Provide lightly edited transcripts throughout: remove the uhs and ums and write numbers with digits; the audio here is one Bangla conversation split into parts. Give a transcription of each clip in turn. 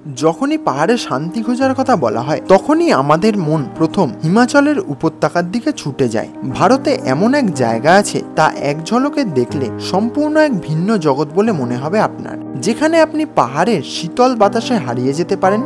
যখনই পাহাড়ে শান্তি খোঁজার কথা বলা হয় তখনই আমাদের মন প্রথম হিমাচলের উপত্যকার দিকে ছুটে যায়। ভারতে এমন এক জায়গা আছে তা এক ঝলকে দেখলে সম্পূর্ণ এক ভিন্ন জগৎ বলে মনে হবে আপনার, যেখানে আপনি পাহাড়ের শীতল বাতাসে হারিয়ে যেতে পারেন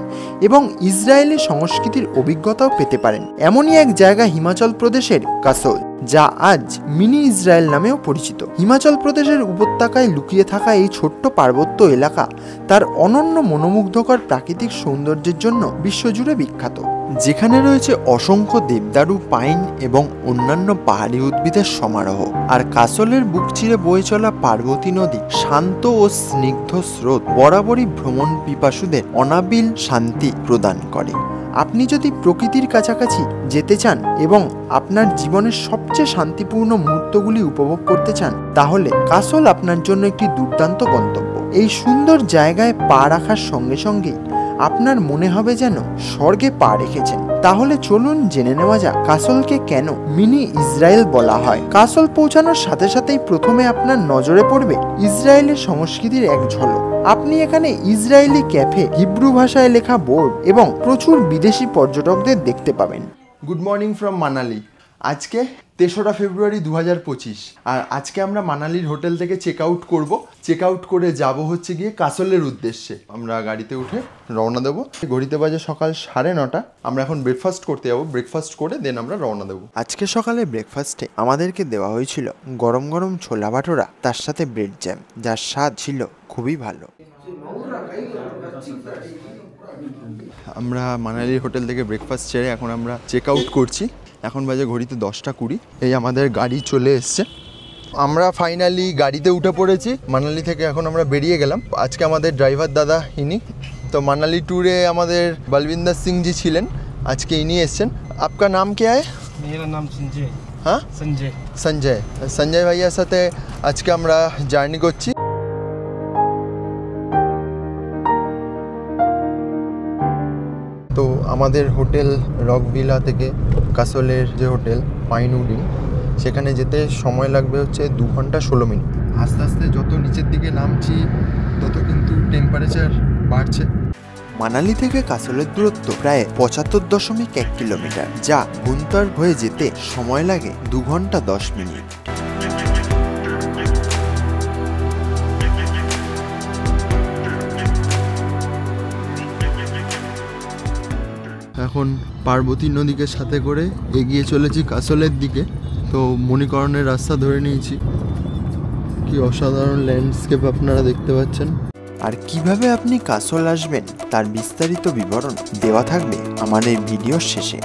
এবং ইসরায়েলি সংস্কৃতির অভিজ্ঞতাও পেতে পারেন। এমনই এক জায়গা হিমাচল প্রদেশের কাসল, যা আজ মিনি ইসরায়েল নামেও পরিচিত। হিমাচল প্রদেশের উপত্যকায় লুকিয়ে থাকা এই ছোট্ট পার্বত্য এলাকা তার অনন্য মনোমুগ্ধকর প্রাকৃতিক সৌন্দর্যের জন্য বিশ্বজুড়ে বিখ্যাত, যেখানে রয়েছে অসংখ্য দেবদারু, পাইন এবং অন্যান্য পাহাড়ি উদ্ভিদের সমারোহ। আর কাসলের বুক চিরে বয়ে চলা পার্বতী নদী শান্ত ও স্নিগ্ধ স্রোত বরাবরই ভ্রমণ পিপাসুদের অনাবিল শান্তি প্রদান করে। আপনি যদি প্রকৃতির কাছাকাছি যেতে চান এবং আপনার জীবনের সবচেয়ে শান্তিপূর্ণ মুহূর্তগুলি উপভোগ করতে চান, তাহলে কাসল আপনার জন্য একটি দুর্দান্ত গন্তব্য। এই সুন্দর জায়গায় পা রাখার সঙ্গে সঙ্গেই আপনার মনে হবে যেন স্বর্গে পা রেখেছেন। তাহলে চলুন জেনে নেওয়া যাক কাসলকে কেন মিনি ইসরায়েল বলা হয়। কাসল পৌঁছানোর সাথে সাথেই প্রথমে আপনার নজরে পড়বে ইসরায়েলের সংস্কৃতির এক ঝলক। আপনি এখানে ইসরায়েলি ক্যাফে, হিব্রু ভাষায় লেখা বোর্ড এবং প্রচুর বিদেশি পর্যটকদের দেখতে পাবেন। Good morning from Manali. আজকে 3রা ফেব্রুয়ারি 2025, আর আজকে আমরা মানালির হোটেল থেকে চেক আউট করবো। চেক আউট করে যাব হচ্ছে গিয়ে কাসলের উদ্দেশ্যে। আমরা গাড়িতে উঠে রওনা দেবো। ঘড়িতে বাজে সকাল 9:30। আমরা এখন ব্রেকফাস্ট করতে যাবো। ব্রেকফাস্ট করে দেন আমরা রওনা দেবো। আজকে সকালে ব্রেকফাস্টে আমাদেরকে দেওয়া হয়েছিল গরম গরম ছোলা ভাটোরা, তার সাথে ব্রেড জ্যাম, যার স্বাদ ছিল খুবই ভালো। আমরা মানালির হোটেল থেকে ব্রেকফাস্ট সেরে এখন আমরা চেক আউট করছি। এখন বাজে ঘড়িতে 10:20। এই আমাদের গাড়ি চলে এসছে। আমরা ফাইনালি গাড়িতে উঠে পড়েছি মানালি থেকে। এখন আমরা বেরিয়ে গেলাম। আজকে আমাদের ড্রাইভার দাদা ইনি তো মানালি ট্যুরে আমাদের বলবিন্দর সিং জি ছিলেন, আজকে ইনি এসছেন। আপনার নাম কে है? मेरा नाम संजय। হ্যাঁ, সঞ্জয় ভাইয়ার সাথে আজকে আমরা জার্নি করছি। তো আমাদের হোটেল রক ভিলা থেকে কাসলের যে হোটেল পাইনউড ইন, সেখানে যেতে সময় লাগবে হচ্ছে 2 ঘন্টা 16 মিনিট। আস্তে আস্তে যত নিচের দিকে নামছি তত কিন্তু টেম্পারেচার বাড়ছে। মানালি থেকে কাসলের দূরত্ব প্রায় 75.1 কিলোমিটার, যা গুন্তর হয়ে যেতে সময় লাগে 2 ঘন্টা 10 মিনিট। এখন পার্বতী নদীকে সাথে করে এগিয়ে চলেছি কাসলের দিকে। তো মণিকরণের রাস্তা ধরে নিয়েছি। কি অসাধারণ ল্যান্ডস্কেপ আপনারা দেখতে পাচ্ছেন। আর কিভাবে আপনি কাসল আসবেন তার বিস্তারিত বিবরণ দেওয়া থাকবে আমার এই ভিডিওর শেষে।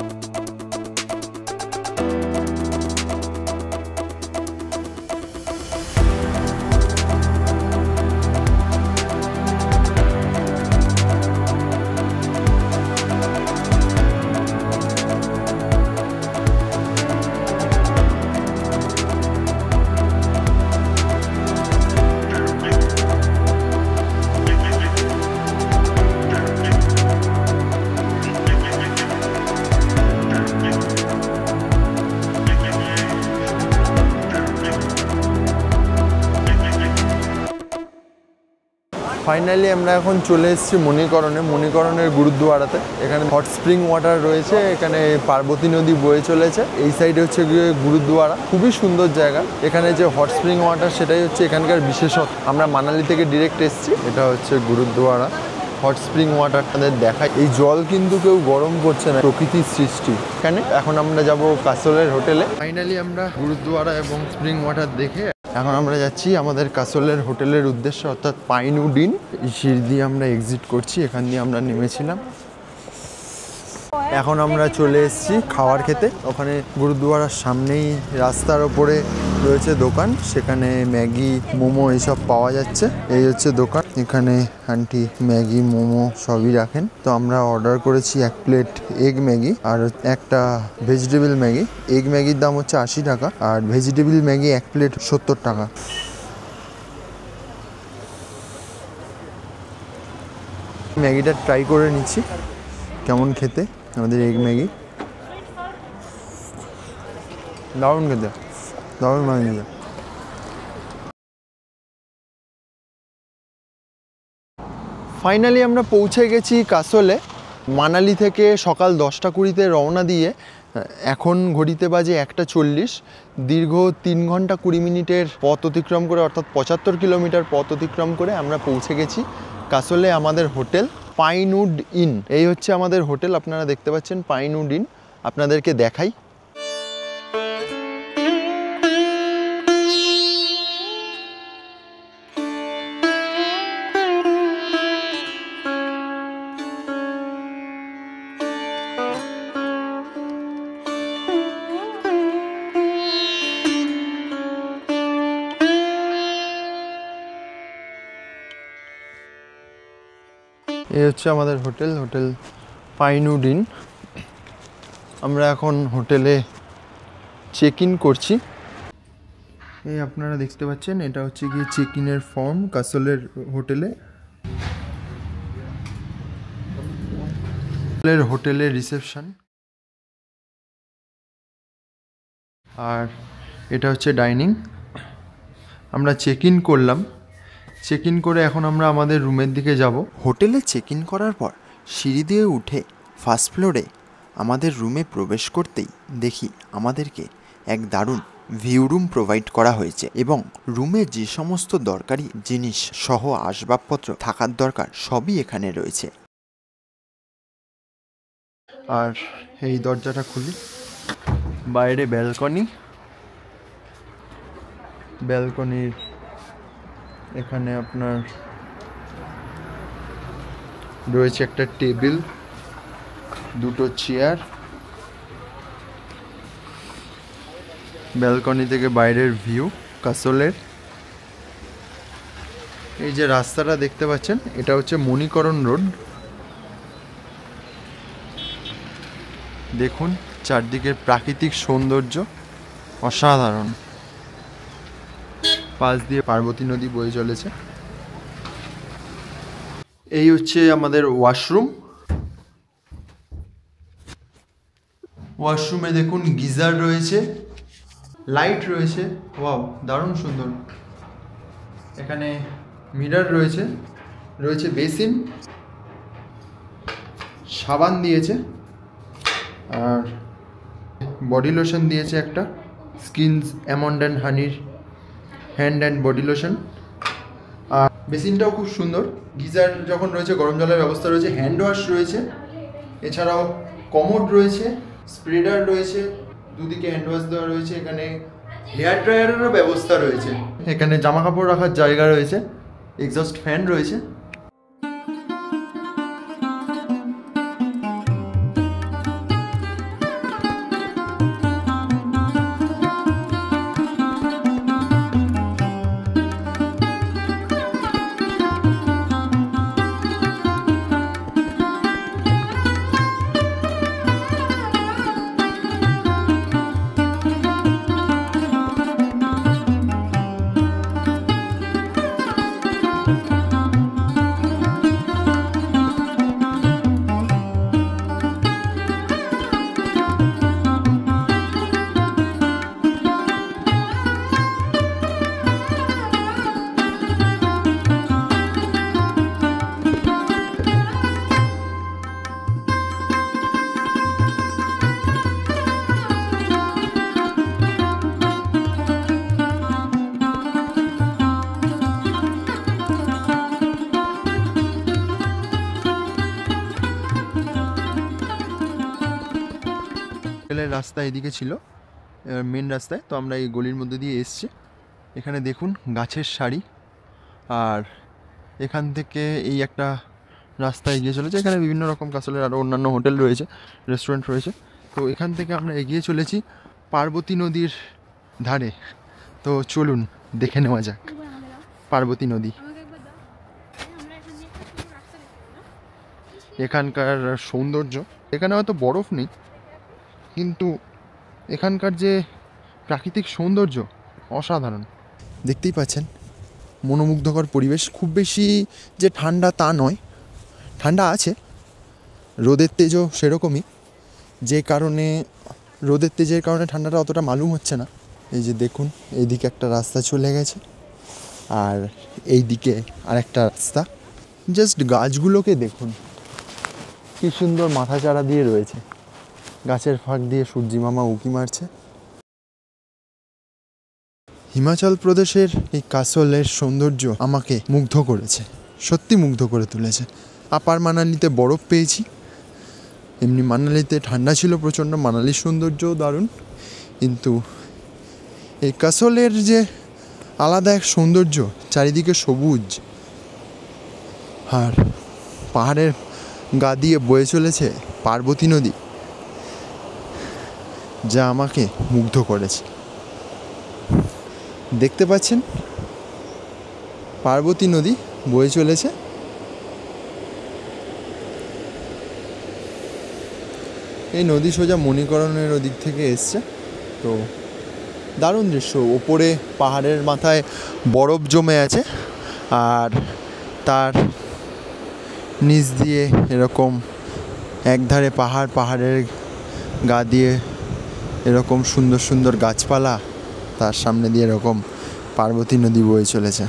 ফাইনালি আমরা এখন চলে এসেছি মণিকরণের গুরুদ্বারাতে। এখানে হট স্প্রিং ওয়াটার রয়েছে, এখানে পার্বতী নদী বয়ে চলেছে। এই সাইডে হচ্ছে গিয়ে গুরুদ্বারা, খুবই সুন্দর জায়গা। এখানে যে হট স্প্রিং ওয়াটার সেটাই হচ্ছে এখানকার বিশেষত্ব। আমরা মানালি থেকে ডিরেক্ট এসেছি। এটা হচ্ছে গুরুদ্বারা। হট স্প্রিং ওয়াটার তাদের দেখায়। এই জল কিন্তু কেউ গরম করছে না, প্রকৃতির সৃষ্টি। এখানে এখন আমরা যাব কাসলের হোটেলে। ফাইনালি আমরা গুরুদ্বারা এবং স্প্রিং ওয়াটার দেখে এখন আমরা যাচ্ছি আমাদের কাসলের হোটেলের উদ্দেশ্যে, অর্থাৎ পাইনউড ইন। এই সিঁড়ি দিয়ে আমরা এক্সিট করছি, এখান দিয়ে আমরা নেমেছিলাম। এখন আমরা চলে এসেছি খাবার খেতে। ওখানে গুরুদ্বারার সামনেই রাস্তার ওপরে রয়েছে দোকান, সেখানে ম্যাগি, মোমো এইসব পাওয়া যাচ্ছে। এই হচ্ছে দোকান, এখানে আন্টি ম্যাগি, মোমো সবই রাখেন। তো আমরা অর্ডার করেছি 1 প্লেট এগ ম্যাগি আর একটা ভেজিটেবল ম্যাগি। এগ ম্যাগির দাম হচ্ছে 80 টাকা আর ভেজিটেবল ম্যাগি 1 প্লেট 70 টাকা। ম্যাগিটা ট্রাই করে নিচ্ছি কেমন খেতে। আমাদের এগ ম্যাগি দারুণ খেতে, দারুণ মানে খেতে। ফাইনালি আমরা পৌঁছে গেছি কাসলে। মানালি থেকে সকাল 10টা 20-তে রওনা দিয়ে এখন ঘড়িতে বাজে 1টা 40। দীর্ঘ 3 ঘন্টা 20 মিনিটের পথ অতিক্রম করে, অর্থাৎ 75 কিলোমিটার পথ অতিক্রম করে আমরা পৌঁছে গেছি কাসলে। আমাদের হোটেল পাইনউড ইন, এই হচ্ছে আমাদের হোটেল। আপনারা দেখতে পাচ্ছেন পাইনউড ইন। আপনাদেরকে দেখাই। এই হচ্ছে আমাদের হোটেল, হোটেল পাইনউড ইন। আমরা এখন হোটেলে চেক ইন করছি। এই আপনারা দেখতে পাচ্ছেন, এটা হচ্ছে গিয়ে চেক ইনের ফর্ম কাসলের হোটেলে। হোটেলের রিসেপশন। আর এটা হচ্ছে ডাইনিং। আমরা চেক ইন করলাম। চেক ইন করে এখন আমরা আমাদের রুমের দিকে যাব। হোটেলে চেক ইন করার পর সিঁড়ি দিয়ে উঠে ফার্স্ট ফ্লোরে আমাদের রুমে প্রবেশ করতেই দেখি আমাদেরকে এক দারুণ ভিউ রুম প্রোভাইড করা হয়েছে এবং রুমে যে সমস্ত দরকারি জিনিস সহ আসবাবপত্র থাকার দরকার সবই এখানে রয়েছে। আর এই দরজাটা খুলি, বাইরে ব্যালকনি। ব্যালকনির এখানে আপনার রয়েছে একটা টেবিল, 2টো চেয়ার। ব্যালকনি থেকে বাইরের ভিউ কাসলের। এই যে রাস্তাটা দেখতে পাচ্ছেন, এটা হচ্ছে মণিকরণ রোড। দেখুন চারদিকের প্রাকৃতিক সৌন্দর্য অসাধারণ। পাশ দিয়ে পার্বতী নদী বয়ে চলেছে। এই হচ্ছে আমাদের ওয়াশরুম। ওয়াশরুমে দেখুন গিজার রয়েছে, লাইট রয়েছে, ওয়াও দারুণ সুন্দর। এখানে মিরর রয়েছে, রয়েছে বেসিন, সাবান দিয়েছে, আর বডি লোশন দিয়েছে একটা, স্কিনস অ্যামন্ড অ্যান্ড হানির হ্যান্ড অ্যান্ড বডি লোশন। আর বেসিনটাও খুব সুন্দর। গিজার যখন রয়েছে, গরম জলের ব্যবস্থা রয়েছে, হ্যান্ড ওয়াশ রয়েছে, এছাড়াও কমোড রয়েছে, স্প্রেডার রয়েছে, দুদিকে হ্যান্ড ওয়াশ দেওয়া রয়েছে। এখানে হেয়ার ড্রায়ারেরও ব্যবস্থা রয়েছে। এখানে জামা কাপড় রাখার জায়গা রয়েছে, এক্সস্ট ফ্যান রয়েছে। রাস্তা এদিকে ছিল, মেন রাস্তায়। তো আমরা এই গলির মধ্যে দিয়ে এসছি। এখানে দেখুন গাছের সারি, আর এখান থেকে এই একটা রাস্তা এগিয়ে চলেছে। এখানে বিভিন্ন রকম কাসলের আরও অন্যান্য হোটেল রয়েছে, রেস্টুরেন্ট রয়েছে। তো এখান থেকে আমরা এগিয়ে চলেছি পার্বতী নদীর ধারে। তো চলুন দেখে নেওয়া যাক পার্বতী নদী। এখানকার সৌন্দর্য, এখানে হয়তো বরফ নেই, কিন্তু এখানকার যে প্রাকৃতিক সৌন্দর্য অসাধারণ। দেখতেই পাচ্ছেন মনোমুগ্ধকর পরিবেশ। খুব বেশি যে ঠান্ডা তা নয়, ঠান্ডা আছে, রোদের তেজও সেরকমই, যে কারণে রোদের তেজের কারণে ঠান্ডাটা অতটা মালুম হচ্ছে না। এই যে দেখুন এইদিকে একটা রাস্তা চলে গেছে, আর এই দিকে আরেকটা রাস্তা। জাস্ট গাছগুলোকে দেখুন, কি সুন্দর মাথা চারা দিয়ে রয়েছে, গাছের ফাঁক দিয়ে সূর্যি মামা উঁকি মারছে। হিমাচল প্রদেশের এই কাসলের সৌন্দর্য আমাকে মুগ্ধ করেছে, সত্যি মুগ্ধ করে তুলেছে। আপার মানালিতে বরফ পেয়েছি, এমনি মানালিতে ঠান্ডা ছিল প্রচণ্ড, মানালির সৌন্দর্যও দারুণ, কিন্তু এই কাসলের যে আলাদা এক সৌন্দর্য, চারিদিকে সবুজ আর পাহাড়ের গা দিয়ে বয়ে চলেছে পার্বতী নদী, যা আমাকে মুগ্ধ করেছে। দেখতে পাচ্ছেন পার্বতী নদী বয়ে চলেছে। এই নদী সোজা মণিকরণের ওদিক থেকে এসছে। তো দারুণ দৃশ্য, ওপরে পাহাড়ের মাথায় বরফ জমে আছে আর তার নিচ দিয়ে এরকম একধারে পাহাড়, পাহাড়ের গা দিয়ে এরকম সুন্দর সুন্দর গাছপালা, তার সামনে দিয়ে এরকম পার্বতী নদী বয়ে চলেছে।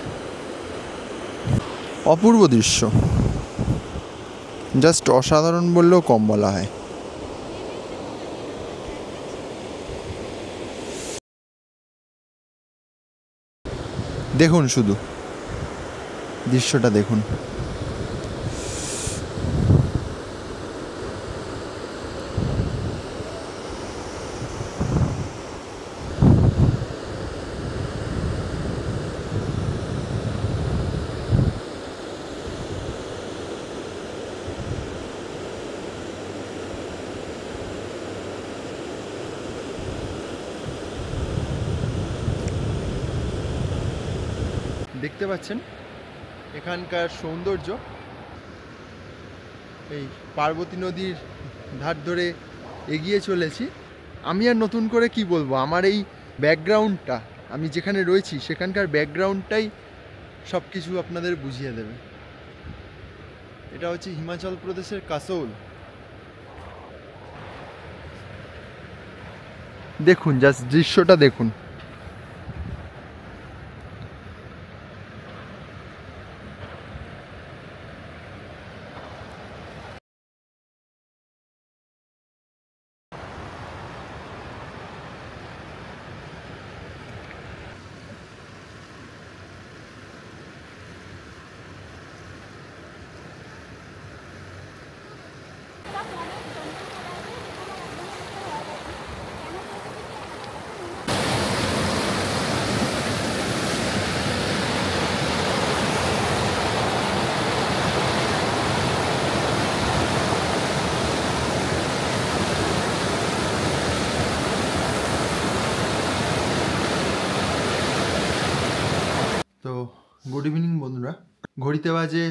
অপূর্ব দৃশ্য, জাস্ট অসাধারণ বললেও কম বলা হয়। দেখুন শুধু দৃশ্যটা দেখুন। দেখতে পাচ্ছেন এখানকার সৌন্দর্য। এই পার্বতী নদীর ধার ধরে এগিয়ে চলেছি। আমি আর নতুন করে কি বলবো, আমার এই ব্যাকগ্রাউন্ডটা, আমি যেখানে রয়েছি সেখানকার ব্যাকগ্রাউন্ডটাই সব কিছু আপনাদের বুঝিয়ে দেবে। এটা হচ্ছে হিমাচল প্রদেশের কাসোল। দেখুন জাস্ট দৃশ্যটা দেখুন। তো গুড ইভিনিং বন্ধুরা, ঘড়িতে বাজে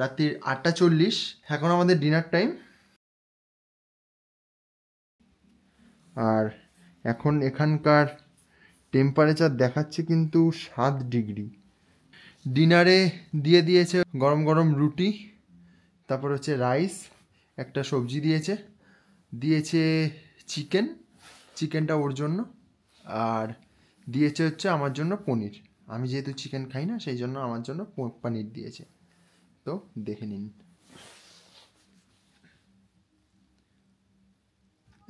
রাত্রির 8:40। এখন আমাদের ডিনার টাইম। আর এখন এখানকার টেম্পারেচার দেখাচ্ছে কিন্তু 7 ডিগ্রি। ডিনারে দিয়ে দিয়েছে গরম গরম রুটি, তারপর হচ্ছে রাইস, একটা সবজি দিয়েছে, দিয়েছে চিকেনটা ওর জন্য, আর দিয়েছে হচ্ছে আমার জন্য পনির। আমি যেহেতু চিকেন খাই না, সেই জন্য আমার জন্য পনির দিয়েছে। তো দেখে নিন।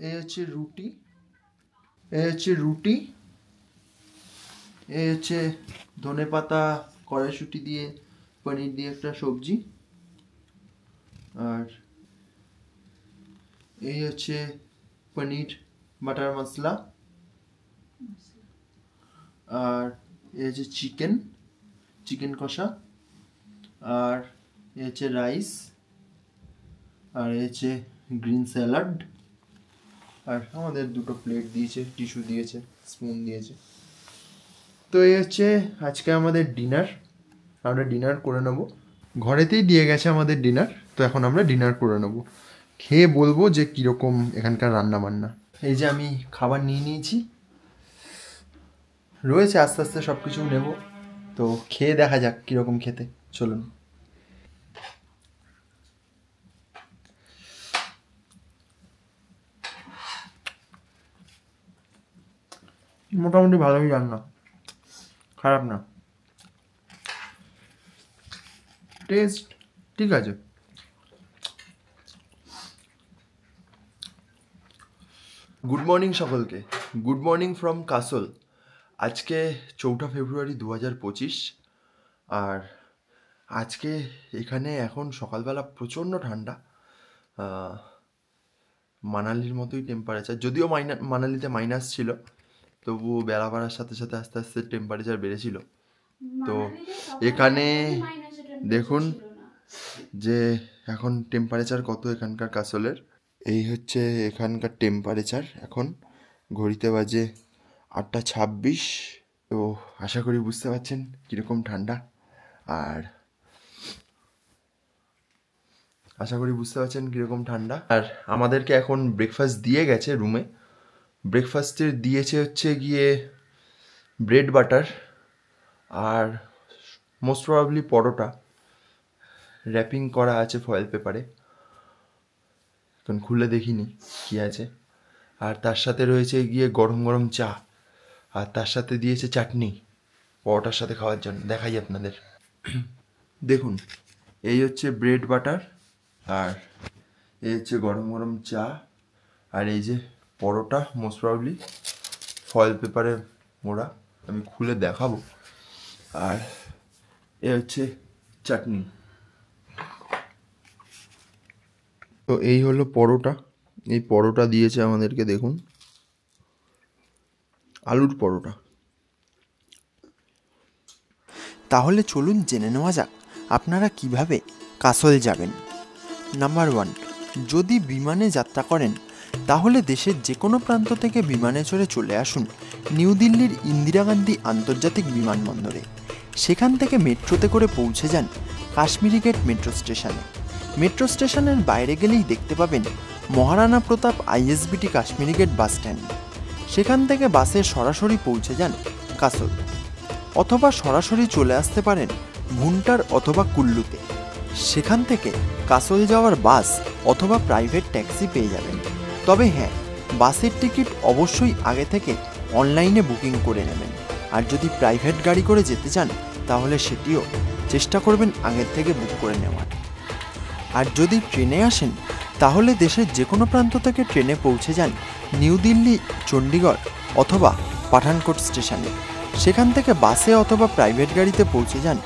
এই হচ্ছে রুটি, এই হচ্ছে ধনেপাতা কড়াইশুঁটি দিয়ে পনির দিয়ে একটা সবজি, আর এই হচ্ছে পনির বাটার মশলা, আর এই হচ্ছে চিকেন কষা, আর এই হচ্ছে রাইস, আর এই হচ্ছে গ্রিন স্যালাড, আর আমাদের দুটো প্লেট দিয়েছে, টিস্যু দিয়েছে, স্পুন দিয়েছে। তো এই হচ্ছে আজকে আমাদের ডিনার। আমরা ডিনার করে নেব, ঘরেতেই দিয়ে গেছে আমাদের ডিনার। তো এখন আমরা ডিনার করে নেব, খেয়ে বলবো যে কীরকম এখানকার রান্না বান্না। এই যে আমি খাবার নিয়ে নিয়েছি, রয়েছে, আস্তে আস্তে সব কিছু নেব। তো খেয়ে দেখা যাক কীরকম খেতে। চলুন। মোটামুটি ভালোই রান্না, খারাপ না। টেস্ট ঠিক আছে। গুড মর্নিং সকলকে, গুড মর্নিং ফ্রম কাসল। আজকে 4 ফেব্রুয়ারি 2025। আর আজকে এখানে এখন সকালবেলা প্রচণ্ড ঠান্ডা, মানালির মতোই টেম্পারেচার, যদিও মানালিতে মাইনাস ছিল, তবুও বেলা বাড়ার সাথে সাথে আস্তে আস্তে টেম্পারেচার বেড়েছিল। তো এখানে দেখুন যে এখন টেম্পারেচার কত এখানকার কাসলের। এই হচ্ছে এখানকার টেম্পারেচার এখন, ঘড়িতে বাজে 8:26। তো আশা করি বুঝতে পারছেন কীরকম ঠান্ডা। আর আর আমাদেরকে এখন ব্রেকফাস্ট দিয়ে গেছে রুমে। ব্রেকফাস্টের দিয়েছে হচ্ছে গিয়ে ব্রেড বাটার আর মোস্ট প্রবাবলি পরোটা, র্যাপিং করা আছে ফয়েল পেপারে, এখন খুলে দেখিনি কি আছে। আর তার সাথে রয়েছে গিয়ে গরম গরম চা, আর তার সাথে দিয়েছে চাটনি পরোটার সাথে খাওয়ার জন্য। দেখাই আপনাদের, দেখুন এই হচ্ছে ব্রেড বাটার, আর এই হচ্ছে গরম গরম চা, আর এই যে পরোটা মোস্ট প্রবাবলি ফয়েল পেপারে মোড়া, আমি খুলে দেখাবো। আর এ হচ্ছে চাটনি। তো এই হলো পরোটা, এই পরোটা দিয়েছে আমাদেরকে, দেখুন আলুর পরোটা। তাহলে চলুন জেনে নেওয়া যাক আপনারা কিভাবে কাসল যাবেন। নাম্বার 1, যদি বিমানে যাত্রা করেন তাহলে দেশের যে কোনো প্রান্ত থেকে বিমানে চড়ে চলে আসুন নিউ দিল্লির ইন্দিরা গান্ধী আন্তর্জাতিক বিমানবন্দরে। সেখান থেকে মেট্রোতে করে পৌঁছে যান কাশ্মীরি গেট মেট্রো স্টেশনে। মেট্রো স্টেশনের বাইরে গেলেই দেখতে পাবেন Maharana Pratap ISBT Kashmiri Gate bus stand. সেখান থেকে বাসে সরাসরি পৌঁছে যান কাসল, অথবা সরাসরি চলে আসতে পারেন ভুন্টার অথবা কুল্লুতে। সেখান থেকে কাসল যাওয়ার বাস অথবা প্রাইভেট ট্যাক্সি পেয়ে যাবেন। তবে হ্যাঁ, বাসের টিকিট অবশ্যই আগে থেকে অনলাইনে বুকিং করে নেবেন। আর যদি প্রাইভেট গাড়ি করে যেতে চান তাহলে সেটিও চেষ্টা করবেন আগের থেকে বুক করে নেওয়ার। আর যদি ট্রেনে আসেন তাহলে দেশের যে কোনো প্রান্ত থেকে ট্রেনে পৌঁছে যান নিউ দিল্লি, চণ্ডীগড় অথবা পাঠানকোট স্টেশনে। সেখান থেকে বাসে অথবা প্রাইভেট গাড়িতে পৌঁছে যান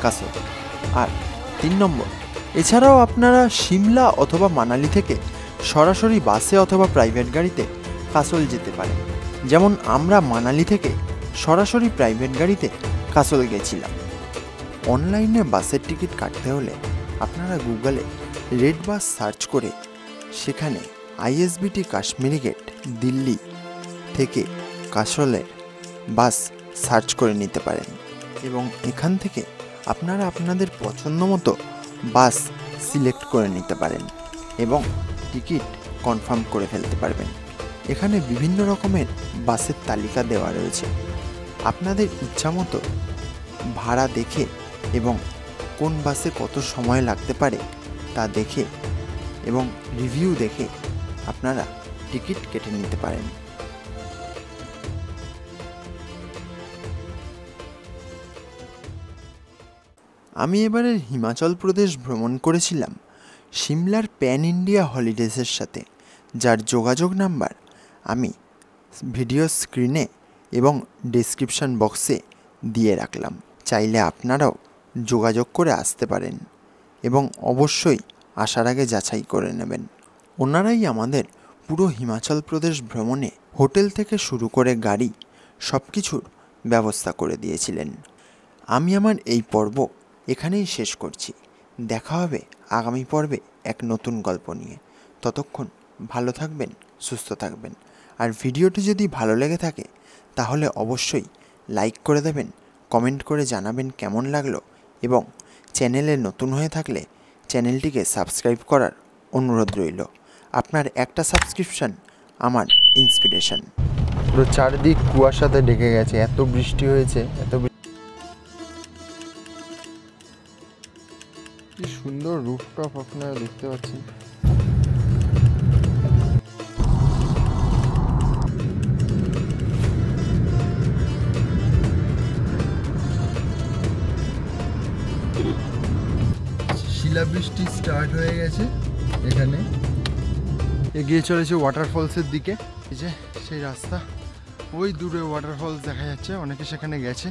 কাসল। আর 3 নম্বর, এছাড়াও আপনারা সিমলা অথবা মানালি থেকে সরাসরি বাসে অথবা প্রাইভেট গাড়িতে কাসল যেতে পারেন। যেমন আমরা মানালি থেকে সরাসরি প্রাইভেট গাড়িতে কাসল গেছিলাম। অনলাইনে বাসের টিকিট কাটতে হলে আপনারা গুগলে রেড বাস সার্চ করে সেখানে ISBT কাশ্মীরি গেট দিল্লি থেকে কাসলের বাস সার্চ করে নিতে পারেন, এবং এখান থেকে আপনারা আপনাদের পছন্দ মতো বাস সিলেক্ট করে নিতে পারেন এবং টিকিট কনফার্ম করে ফেলতে পারবেন। এখানে বিভিন্ন রকমের বাসের তালিকা দেওয়া রয়েছে। আপনাদের ইচ্ছামতো ভাড়া দেখে এবং কোন বাসে কত সময় লাগতে পারে তা দেখে এবং রিভিউ দেখে আপনারা টিকিট কেটে নিতে পারেন। আমি এবারের হিমাচল প্রদেশ ভ্রমণ করেছিলাম সিমলার প্যান ইন্ডিয়া হলিডেজের সাথে, যার যোগাযোগ নাম্বার আমি ভিডিও স্ক্রিনে এবং ডেসক্রিপশন বক্সে দিয়ে রাখলাম। চাইলে আপনারাও যোগাযোগ করে আসতে পারেন এবং অবশ্যই আসার আগে যাচাই করে নেবেন। ওনারাই আমাদের পুরো হিমাচল প্রদেশ ভ্রমণে হোটেল থেকে শুরু করে গাড়ি সব কিছুর ব্যবস্থা করে দিয়েছিলেন। আমি আমার এই পর্ব এখানেই শেষ করছি। দেখা হবে আগামী পর্বে এক নতুন গল্প নিয়ে। ততক্ষণ ভালো থাকবেন, সুস্থ থাকবেন। আর ভিডিওটি যদি ভালো লেগে থাকে তাহলে অবশ্যই লাইক করে দেবেন, কমেন্ট করে জানাবেন কেমন লাগলো, এবং চ্যানেলে নতুন হয়ে থাকলে চ্যানেলটিকে সাবস্ক্রাইব করার অনুরোধ রইল। আপনার একটা সাবস্ক্রিপশন আমার ইন্সপিরেশন। পুরো চারদিক কুয়াশাতে ঢেকে গেছে, এত বৃষ্টি হয়েছে, কি সুন্দর রুফটপ আপনারা দেখতে পাচ্ছেন। শিলাবৃষ্টি স্টার্ট হয়ে গেছে এখানে। এগিয়ে চলেছে ওয়াটারফলসের দিকে। এই যে সেই রাস্তা, ওই দূরে ওয়াটারফলস দেখা যাচ্ছে, অনেকে সেখানে গেছে।